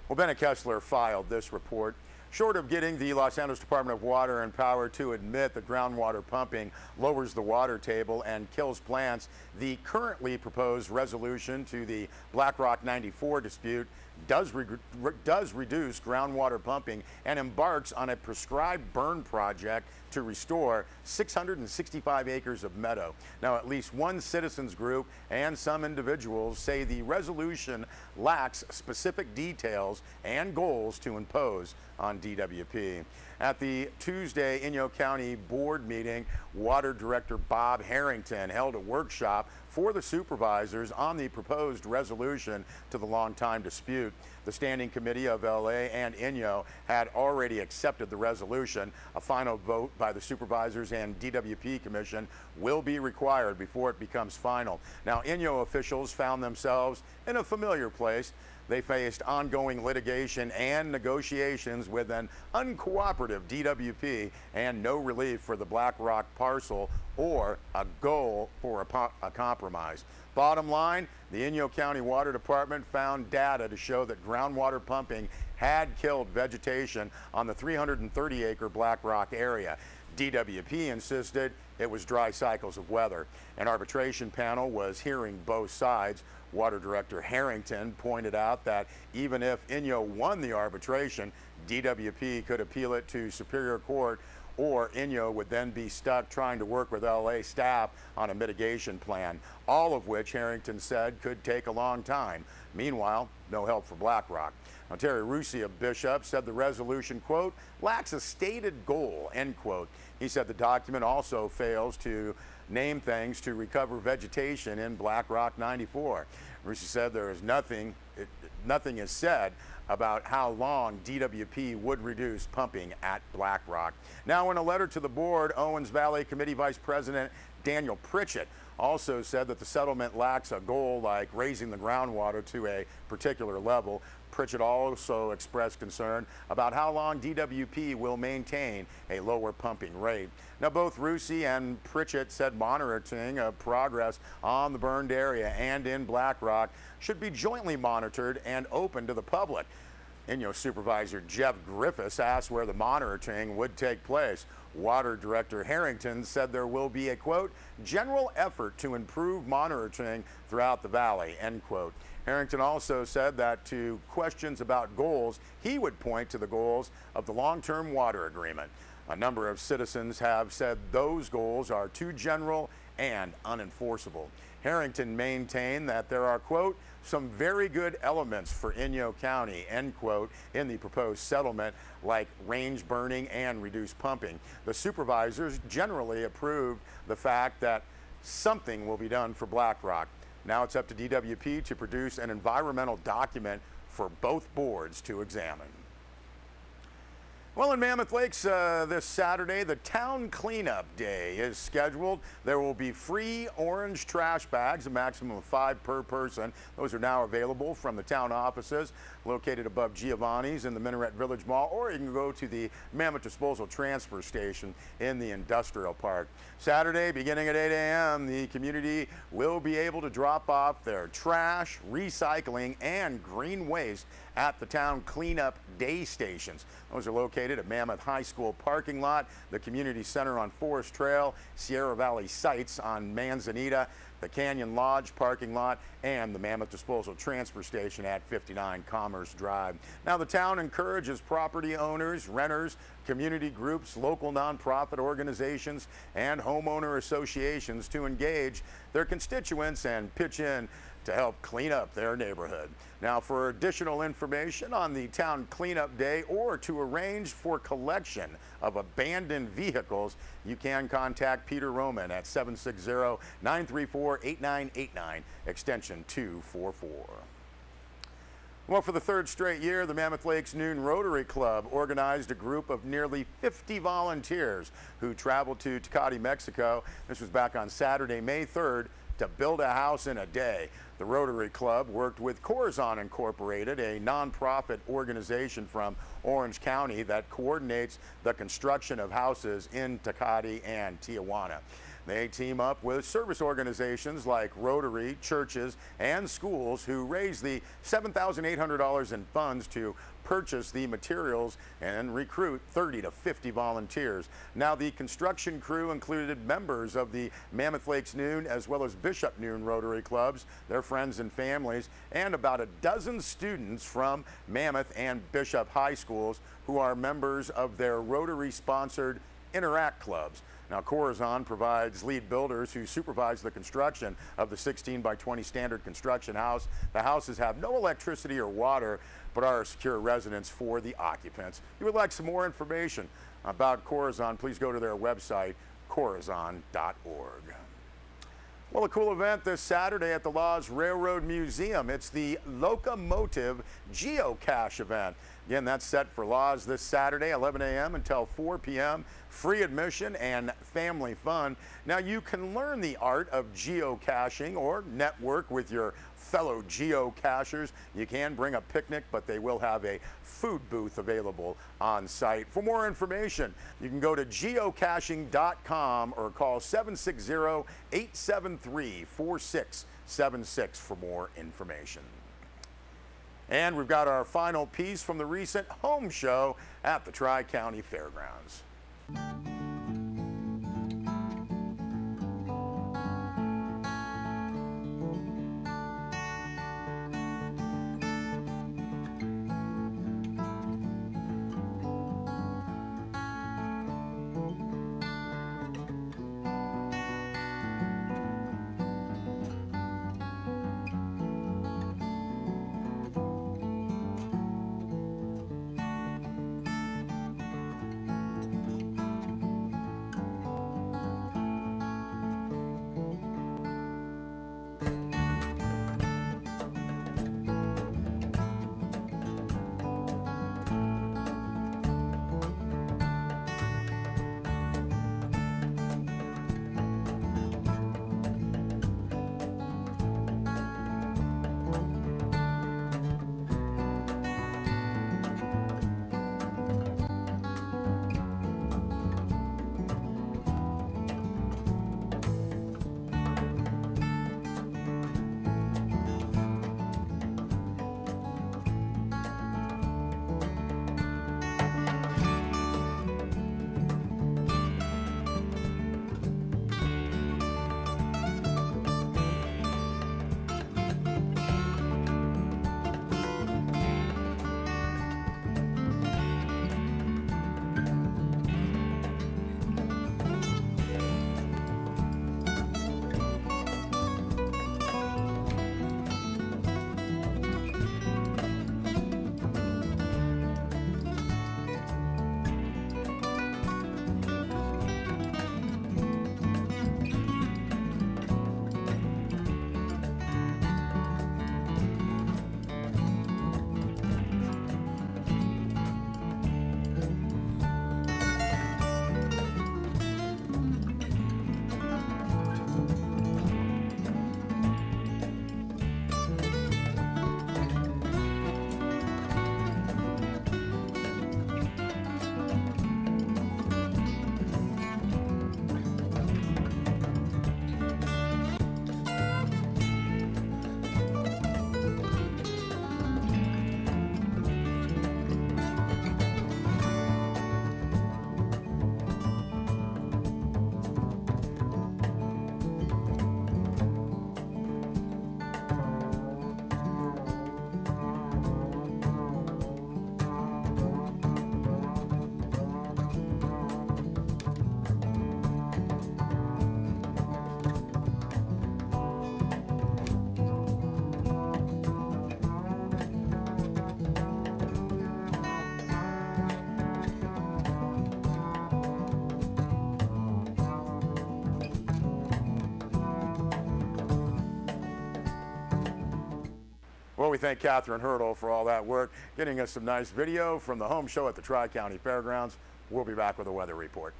Well, Bennett Kessler filed this report. Short of getting the Los Angeles Department of Water and Power to admit that groundwater pumping lowers the water table and kills plants, the currently proposed resolution to the Black Rock 94 dispute does reduce groundwater pumping and embarks on a prescribed burn project to restore 665 acres of meadow. Now, at least one citizens group and some individuals say the resolution lacks specific details and goals to impose on DWP. At the Tuesday Inyo County Board meeting, Water Director Bob Harrington held a workshop for the supervisors on the proposed resolution to the long-time dispute. The Standing Committee of LA and Inyo had already accepted the resolution. A final vote by the supervisors and DWP Commission will be required before it becomes final. Now, Inyo officials found themselves in a familiar place. They faced ongoing litigation and negotiations with an uncooperative DWP and no relief for the Black Rock parcel or a goal for a compromise. Bottom line, the Inyo County Water Department found data to show that groundwater pumping had killed vegetation on the 330-acre Black Rock area. DWP insisted it was dry cycles of weather. An arbitration panel was hearing both sides. Water Director Harrington pointed out that even if Inyo won the arbitration, DWP could appeal it to Superior Court, or Inyo would then be stuck trying to work with LA staff on a mitigation plan, all of which Harrington said could take a long time. Meanwhile, no help for Black Rock. Now, Terry Rusi of Bishop said the resolution, quote, lacks a stated goal, end quote. He said the document also fails to name things to recover vegetation in Black Rock 94. Rusi said there is nothing is said about how long DWP would reduce pumping at Black Rock. Now, in a letter to the board, Owens Valley Committee Vice President Daniel Pritchett also said that the settlement lacks a goal like raising the groundwater to a particular level. Pritchett also expressed concern about how long DWP will maintain a lower pumping rate. Now, both Rusi and Pritchett said monitoring of progress on the burned area and in Black Rock should be jointly monitored and open to the public. Inyo Supervisor Jeff Griffiths asked where the monitoring would take place. Water Director Harrington said there will be a, quote, general effort to improve monitoring throughout the valley, end quote. Harrington also said that to questions about goals, he would point to the goals of the long-term water agreement. A number of citizens have said those goals are too general and unenforceable. Harrington maintained that there are, quote, some very good elements for Inyo County, end quote, in the proposed settlement, like range burning and reduced pumping. The supervisors generally approved the fact that something will be done for Black Rock. Now it's up to DWP to produce an environmental document for both boards to examine. Well, in Mammoth Lakes this Saturday, the Town Cleanup Day is scheduled. There will be free orange trash bags, a maximum of 5 per person. Those are now available from the town offices located above Giovanni's in the Minaret Village Mall, or you can go to the Mammoth Disposal Transfer Station in the Industrial Park. Saturday, beginning at 8 a.m., the community will be able to drop off their trash, recycling, and green waste at the Town Cleanup Day stations. Those are located at Mammoth High School parking lot, the Community Center on Forest Trail, Sierra Valley Sites on Manzanita, the Canyon Lodge parking lot, and the Mammoth Disposal Transfer Station at 59 Commerce Drive. Now, the town encourages property owners, renters, community groups, local nonprofit organizations, and homeowner associations to engage their constituents and pitch in to help clean up their neighborhood. Now, for additional information on the Town Cleanup Day or to arrange for collection of abandoned vehicles, you can contact Peter Roman at 760-934-8989, extension 244. Well, for the third straight year, the Mammoth Lakes Noon Rotary Club organized a group of nearly 50 volunteers who traveled to Tecate, Mexico. This was back on Saturday, May 3rd, to build a house in a day. The Rotary Club worked with Corazon Incorporated, a nonprofit organization from Orange County that coordinates the construction of houses in Tecate and Tijuana. They team up with service organizations like Rotary, churches, and schools who raise the $7,800 in funds to purchase the materials and recruit 30 to 50 volunteers. Now, the construction crew included members of the Mammoth Lakes Noon as well as Bishop Noon Rotary Clubs, their friends and families, and about a dozen students from Mammoth and Bishop High Schools who are members of their Rotary-sponsored Interact clubs. Now, Corazon provides lead builders who supervise the construction of the 16 by 20 standard construction house. The houses have no electricity or water, but are a secure residence for the occupants. If you would like some more information about Corazon, please go to their website, corazon.org. Well, a cool event this Saturday at the Laws Railroad Museum. It's the Locomotive Geocache event. Again, that's set for Laws this Saturday, 11 a.m. until 4 p.m. Free admission and family fun. Now, you can learn the art of geocaching or network with your fellow geocachers. You can bring a picnic, but they will have a food booth available on site. For more information, you can go to geocaching.com or call 760-873-4676 for more information. And we've got our final piece from the recent home show at the Tri-County Fairgrounds. Well, we thank Catherine Hurdle for all that work, getting us some nice video from the home show at the Tri-County Fairgrounds. We'll be back with a weather report.